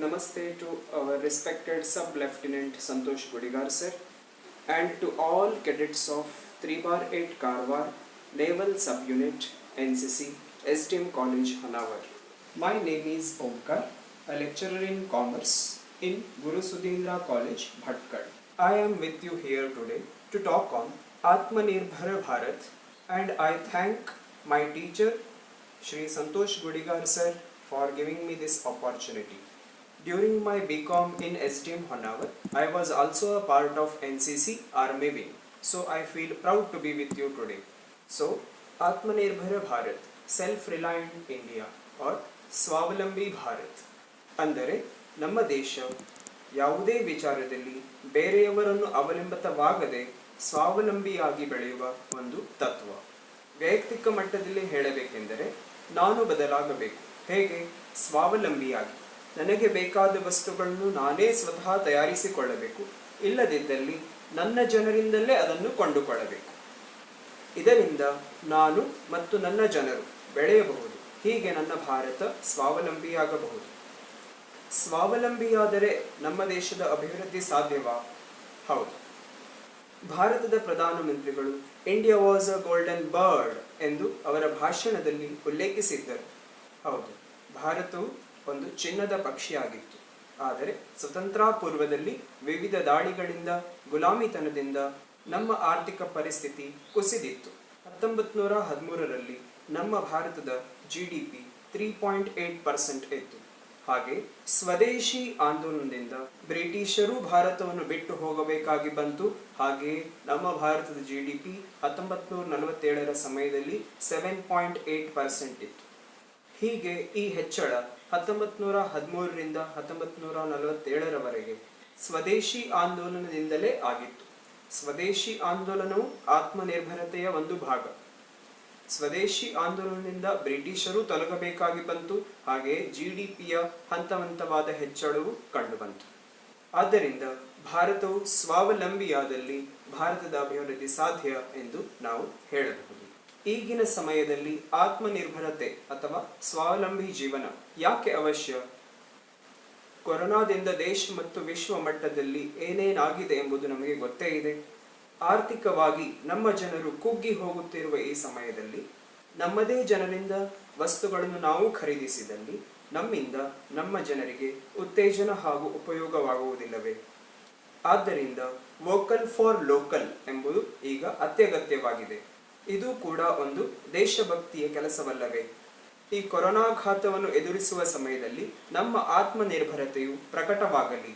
Namaste to our respected Sub-Lieutenant Santosh Gudigar sir and to all cadets of 3/8 Karwar Naval Subunit NCC SDM College Hanavar. My name is Omkar, a lecturer in Commerce in Guru Sudhindra College, Bhatkad. I am with you here today to talk on Atmanirbhar Bharat, and I thank my teacher Shri Santosh Gudigar sir for giving me this opportunity. During my BCom in SDM Honavar, I was also a part of NCC Army Wing, so I feel proud to be with you today. So, Atmanirbhar Bharat, Self-Reliant India or ಸ್ವಾವಲಂಬಿ ಭಾರತ್ ಅಂದರೆ ನಮ್ಮ ದೇಶ ಯಾವುದೇ ವಿಚಾರದಲ್ಲಿ ಬೇರೆಯವರನ್ನು ಅವಲಂಬಿತವಾಗದೆ ಸ್ವಾವಲಂಬಿಯಾಗಿ ಬೆಳೆಯುವ ಒಂದು ತತ್ವ. ವೈಯಕ್ತಿಕ ಮಟ್ಟದಲ್ಲಿ ಹೇಳಬೇಕೆಂದರೆ ನಾನು ಬದಲಾಗಬೇಕು. ಹೇಗೆ? ಸ್ವಾವಲಂಬಿಯಾಗಿ ನನಗೆ ಬೇಕಾದ ವಸ್ತುಗಳನ್ನು ನಾನೇ ಸ್ವತಃ ತಯಾರಿಸಿಕೊಳ್ಳಬೇಕು. ಇಲ್ಲದಿದ್ದಲ್ಲಿ ನನ್ನ ಜನರಿಂದಲೇ ಅದನ್ನು ಕೊಂಡುಕೊಳ್ಳಬೇಕು. ಇದರಿಂದ ನಾನು ಮತ್ತು ನನ್ನ ಜನರು ಬೆಳೆಯಬಹುದು. ಹೀಗೆ ನನ್ನ ಭಾರತ ಸ್ವಾವಲಂಬಿಯಾಗಬಹುದು. ಸ್ವಾವಲಂಬಿಯಾದರೆ ನಮ್ಮ ದೇಶದ ಅಭಿವೃದ್ಧಿ ಸಾಧ್ಯವಾ? ಹೌದು. ಭಾರತದ ಪ್ರಧಾನಮಂತ್ರಿಗಳು India was a golden bird ಎಂದು ಅವರ ಭಾಷಣದಲ್ಲಿ ಉಲ್ಲೇಖಿಸಿದ್ದರು. ಹೌದು, ಭಾರತವು ಒಂದು ಚಿನ್ನದ ಪಕ್ಷಿಯಾಗಿತ್ತು. ಆದರೆ ಸ್ವತಂತ್ರಾಪೂರ್ವದಲ್ಲಿ ವಿವಿಧ ದಾಳಿಗಳಿಂದ, ಗುಲಾಮಿತನದಿಂದ ನಮ್ಮ ಆರ್ಥಿಕ ಪರಿಸ್ಥಿತಿ ಕುಸಿದಿತ್ತು. 1913ರಲ್ಲಿ ನಮ್ಮ ಭಾರತದ GDP 3.8% ಇತ್ತು. ಹಾಗೆ ಸ್ವದೇಶಿ ಆಂದೋಲನದಿಂದ ಬ್ರಿಟಿಷರು ಭಾರತವನ್ನು ಬಿಟ್ಟು ಹೋಗಬೇಕಾಗಿ ಬಂತು. ಹಾಗೆಯೇ ನಮ್ಮ ಭಾರತದ GDP 1947ರ ಸಮಯದಲ್ಲಿ 7.8% ಇತ್ತು. ಹೀಗೆ ಈ ಹೆಚ್ಚಳ 1913ರಿಂದ 1947ರವರೆಗೆ ಸ್ವದೇಶಿ ಆಂದೋಲನದಿಂದಲೇ ಆಗಿತ್ತು. ಸ್ವದೇಶಿ ಆಂದೋಲನವು ಆತ್ಮನಿರ್ಭರತೆಯ ಒಂದು ಭಾಗ. ಸ್ವದೇಶಿ ಆಂದೋಲನದಿಂದ ಬ್ರಿಟಿಷರು ತೊಲಗಬೇಕಾಗಿ ಬಂತು. ಹಾಗೆಯೇ GDPಯ ಹಂತವಾದ ಹೆಚ್ಚಳವು ಕಂಡುಬಂತು. ಆದ್ದರಿಂದ ಭಾರತವು ಸ್ವಾವಲಂಬಿಯಾದಲ್ಲಿ ಭಾರತದ ಅಭಿವೃದ್ಧಿ ಸಾಧ್ಯ ಎಂದು ನಾವು ಹೇಳಬಹುದು. ಈಗಿನ ಸಮಯದಲ್ಲಿ ಆತ್ಮನಿರ್ಭರತೆ ಅಥವಾ ಸ್ವಾವಲಂಬಿ ಜೀವನ ಯಾಕೆ ಅವಶ್ಯ? ಕೊರೋನಾದಿಂದ ದೇಶ ಮತ್ತು ವಿಶ್ವ ಮಟ್ಟದಲ್ಲಿ ಏನೇನಾಗಿದೆ ಎಂಬುದು ನಮಗೆ ಗೊತ್ತೇ ಇದೆ. ಆರ್ಥಿಕವಾಗಿ ನಮ್ಮ ಜನರು ಕುಗ್ಗಿ ಹೋಗುತ್ತಿರುವ ಈ ಸಮಯದಲ್ಲಿ ನಮ್ಮದೇ ಜನರಿಂದ ವಸ್ತುಗಳನ್ನು ನಾವು ಖರೀದಿಸಿದಲ್ಲಿ ನಮ್ಮಿಂದ ನಮ್ಮ ಜನರಿಗೆ ಉತ್ತೇಜನ ಹಾಗೂ ಉಪಯೋಗವಾಗುವುದಿಲ್ಲವೇ? ಆದ್ದರಿಂದ ವೋಕಲ್ ಫಾರ್ ಲೋಕಲ್ ಎಂಬುದು ಈಗ ಅತ್ಯಗತ್ಯವಾಗಿದೆ. ಇದು ಕೂಡ ಒಂದು ದೇಶಭಕ್ತಿಯ ಕೆಲಸವಲ್ಲವೇ? ಈ ಕೊರೋನಾಘಾತವನ್ನು ಎದುರಿಸುವ ಸಮಯದಲ್ಲಿ ನಮ್ಮ ಆತ್ಮನಿರ್ಭರತೆಯು ಪ್ರಕಟವಾಗಲಿ.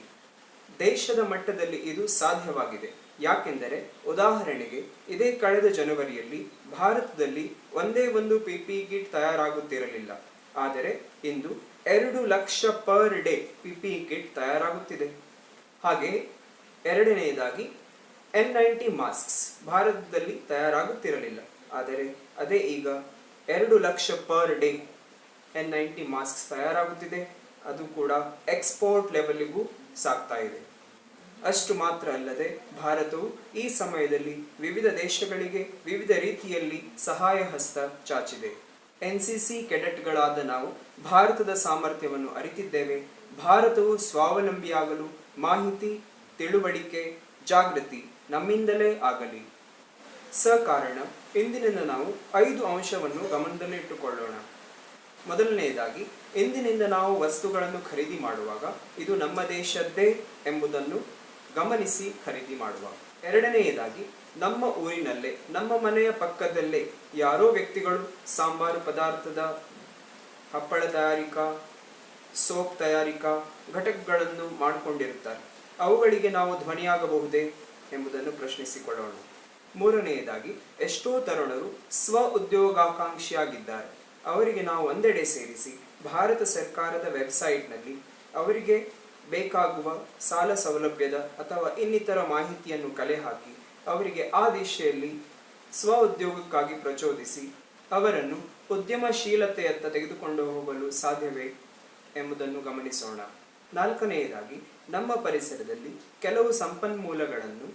ದೇಶದ ಮಟ್ಟದಲ್ಲಿ ಇದು ಸಾಧ್ಯವಾಗಿದೆ. ಯಾಕೆಂದರೆ ಉದಾಹರಣೆಗೆ ಇದೇ ಕಳೆದ ಜನವರಿಯಲ್ಲಿ ಭಾರತದಲ್ಲಿ ಒಂದೇ ಒಂದು PPE ಕಿಟ್ ತಯಾರಾಗುತ್ತಿರಲಿಲ್ಲ. ಆದರೆ ಇಂದು 2 lakh per day PPE kit ತಯಾರಾಗುತ್ತಿದೆ. ಹಾಗೆ ಎರಡನೆಯದಾಗಿ N90 ಮಾಸ್ಕ್ಸ್ ಭಾರತದಲ್ಲಿ ತಯಾರಾಗುತ್ತಿರಲಿಲ್ಲ. ಆದರೆ ಅದೇ ಈಗ 2 lakh per day N90 masks ತಯಾರಾಗುತ್ತಿದೆ. ಅದು ಕೂಡ ಎಕ್ಸ್ಪೋರ್ಟ್ ಲೆವೆಲ್ಗೂ ಸಾಗ್ತಾ ಇದೆ. ಅಷ್ಟು ಮಾತ್ರ ಅಲ್ಲದೆ ಭಾರತವು ಈ ಸಮಯದಲ್ಲಿ ವಿವಿಧ ದೇಶಗಳಿಗೆ ವಿವಿಧ ರೀತಿಯಲ್ಲಿ ಸಹಾಯ ಹಸ್ತ ಚಾಚಿದೆ. NCC ಕೆಡೆಟ್ಗಳಾದ ನಾವು ಭಾರತದ ಸಾಮರ್ಥ್ಯವನ್ನು ಅರಿತಿದ್ದೇವೆ. ಭಾರತವು ಸ್ವಾವಲಂಬಿಯಾಗಲು ಮಾಹಿತಿ, ತಿಳುವಳಿಕೆ, ಜಾಗೃತಿ ನಮ್ಮಿಂದಲೇ ಆಗಲಿ. ಕಾರಣ ಇಂದಿನಿಂದ ನಾವು 5 ಅಂಶವನ್ನು ಗಮನದಲ್ಲಿಟ್ಟುಕೊಳ್ಳೋಣ. ಮೊದಲನೆಯದಾಗಿ, ಇಂದಿನಿಂದ ನಾವು ವಸ್ತುಗಳನ್ನು ಖರೀದಿ ಮಾಡುವಾಗ ಇದು ನಮ್ಮ ದೇಶದ್ದೇ ಎಂಬುದನ್ನು ಗಮನಿಸಿ ಖರೀದಿ ಮಾಡುವ. ಎರಡನೆಯದಾಗಿ, ನಮ್ಮ ಊರಿನಲ್ಲೇ, ನಮ್ಮ ಮನೆಯ ಪಕ್ಕದಲ್ಲೇ ಯಾರೋ ವ್ಯಕ್ತಿಗಳು ಸಾಂಬಾರು ಪದಾರ್ಥದ, ಹಪ್ಪಳ ತಯಾರಿಕಾ, ಸೋಪ್ ತಯಾರಿಕಾ ಘಟಕಗಳನ್ನು ಮಾಡಿಕೊಂಡಿರುತ್ತಾರೆ. ಅವುಗಳಿಗೆ ನಾವು ಧ್ವನಿಯಾಗಬಹುದೇ ಎಂಬುದನ್ನು ಪ್ರಶ್ನಿಸಿಕೊಳ್ಳೋಣ. ಮೂರನೆಯದಾಗಿ, ಎಷ್ಟೋ ತರುಣರು ಸ್ವ ಉದ್ಯೋಗಾಕಾಂಕ್ಷಿಯಾಗಿದ್ದಾರೆ. ಅವರಿಗೆ ನಾವು ಒಂದೆಡೆ ಸೇರಿಸಿ ಭಾರತ ಸರ್ಕಾರದ ವೆಬ್ಸೈಟ್ನಲ್ಲಿ ಅವರಿಗೆ ಬೇಕಾಗುವ ಸಾಲ ಸೌಲಭ್ಯದ ಅಥವಾ ಇನ್ನಿತರ ಮಾಹಿತಿಯನ್ನು ಕಲೆ ಹಾಕಿ ಅವರಿಗೆ ಆ ದಿಶೆಯಲ್ಲಿ ಸ್ವ ಉದ್ಯೋಗಕ್ಕಾಗಿ ಪ್ರಚೋದಿಸಿ ಅವರನ್ನು ಉದ್ಯಮಶೀಲತೆಯತ್ತ ತೆಗೆದುಕೊಂಡು ಹೋಗಲು ಸಾಧ್ಯವೇ ಎಂಬುದನ್ನು ಗಮನಿಸೋಣ. ನಾಲ್ಕನೆಯದಾಗಿ, ನಮ್ಮ ಪರಿಸರದಲ್ಲಿ ಕೆಲವು ಸಂಪನ್ಮೂಲಗಳನ್ನು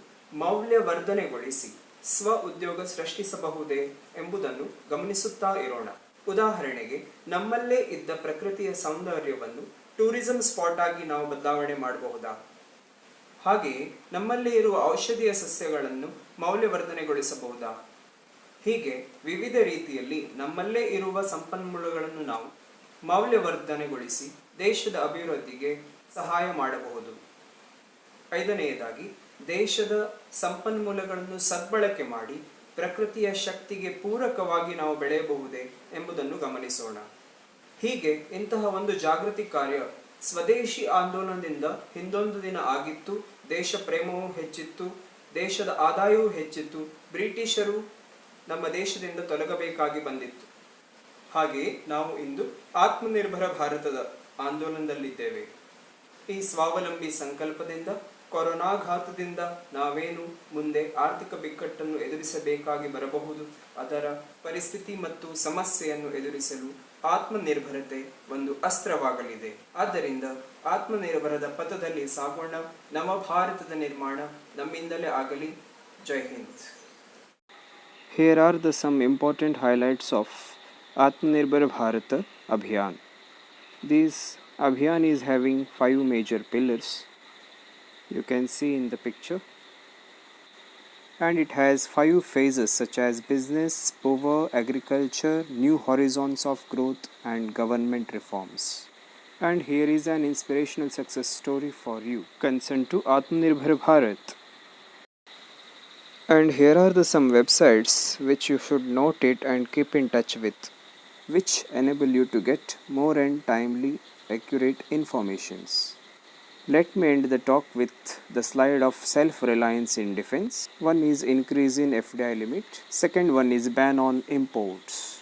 ಮೌಲ್ಯವರ್ಧನೆಗೊಳಿಸಿ ಸ್ವ ಉದ್ಯೋಗ ಸೃಷ್ಟಿಸಬಹುದೇ ಎಂಬುದನ್ನು ಗಮನಿಸುತ್ತಾ ಇರೋಣ. ಉದಾಹರಣೆಗೆ, ನಮ್ಮಲ್ಲೇ ಇದ್ದ ಪ್ರಕೃತಿಯ ಸೌಂದರ್ಯವನ್ನು ಟೂರಿಸಂ ಸ್ಪಾಟ್ ಆಗಿ ನಾವು ಬದಲಾವಣೆ ಮಾಡಬಹುದಾ? ಹಾಗೆಯೇ ನಮ್ಮಲ್ಲಿ ಇರುವ ಔಷಧೀಯ ಸಸ್ಯಗಳನ್ನು ಮೌಲ್ಯವರ್ಧನೆಗೊಳಿಸಬಹುದಾ? ಹೀಗೆ ವಿವಿಧ ರೀತಿಯಲ್ಲಿ ನಮ್ಮಲ್ಲೇ ಇರುವ ಸಂಪನ್ಮೂಲಗಳನ್ನು ನಾವು ಮೌಲ್ಯವರ್ಧನೆಗೊಳಿಸಿ ದೇಶದ ಅಭಿವೃದ್ಧಿಗೆ ಸಹಾಯ ಮಾಡಬಹುದು. 5ನೇಯದಾಗಿ, ದೇಶದ ಸಂಪನ್ಮೂಲಗಳನ್ನು ಸದ್ಬಳಕೆ ಮಾಡಿ ಪ್ರಕೃತಿಯ ಶಕ್ತಿಗೆ ಪೂರಕವಾಗಿ ನಾವು ಬೆಳೆಯಬಹುದೇ ಎಂಬುದನ್ನು ಗಮನಿಸೋಣ. ಹೀಗೆ ಇಂತಹ ಒಂದು ಜಾಗೃತಿ ಕಾರ್ಯ ಸ್ವದೇಶಿ ಆಂದೋಲನದಿಂದ ಹಿಂದೊಂದು ದಿನ ಆಗಿತ್ತು. ದೇಶ ಪ್ರೇಮವೂ ಹೆಚ್ಚಿತ್ತು, ದೇಶದ ಆದಾಯವೂ ಹೆಚ್ಚಿತ್ತು, ಬ್ರಿಟಿಷರು ನಮ್ಮ ದೇಶದಿಂದ ತೊಲಗಬೇಕಾಗಿ ಬಂದಿತ್ತು. ಹಾಗೆಯೇ ನಾವು ಇಂದು ಆತ್ಮನಿರ್ಭರ ಭಾರತದ ಆಂದೋಲನದಲ್ಲಿದ್ದೇವೆ. ಈ ಸ್ವಾವಲಂಬಿ ಸಂಕಲ್ಪದಿಂದ ಕೊರೋನಾಘಾತದಿಂದ ನಾವೇನು ಮುಂದೆ ಆರ್ಥಿಕ ಬಿಕ್ಕಟ್ಟನ್ನು ಎದುರಿಸಬೇಕಾಗಿ ಬರಬಹುದು, ಅದರ ಪರಿಸ್ಥಿತಿ ಮತ್ತು ಸಮಸ್ಯೆಯನ್ನು ಎದುರಿಸಲು ಆತ್ಮನಿರ್ಭರತೆ ಒಂದು ಅಸ್ತ್ರವಾಗಲಿದೆ. ಆದ್ದರಿಂದ ಆತ್ಮನಿರ್ಭರದ ಪಥದಲ್ಲಿ ಸಾಗೋಣ. ನವ ಭಾರತದ ನಿರ್ಮಾಣ ನಮ್ಮಿಂದಲೇ ಆಗಲಿ. ಜೈ Hind. Here are some important highlights of Atmanirbhar Bharat Abhiyan. This Abhiyan is having 5 major pillars. You can see in the picture. And it has 5 phases such as business, power, agriculture, new horizons of growth and government reforms. And here is an inspirational success story for you concerned to Atmanirbhar Bharat. And here are some websites which you should note it and keep in touch with, which enable you to get more and timely, accurate informations. Let me end the talk with the slide of self-reliance in defense. One is increase in FDI limit. Second one is ban on imports.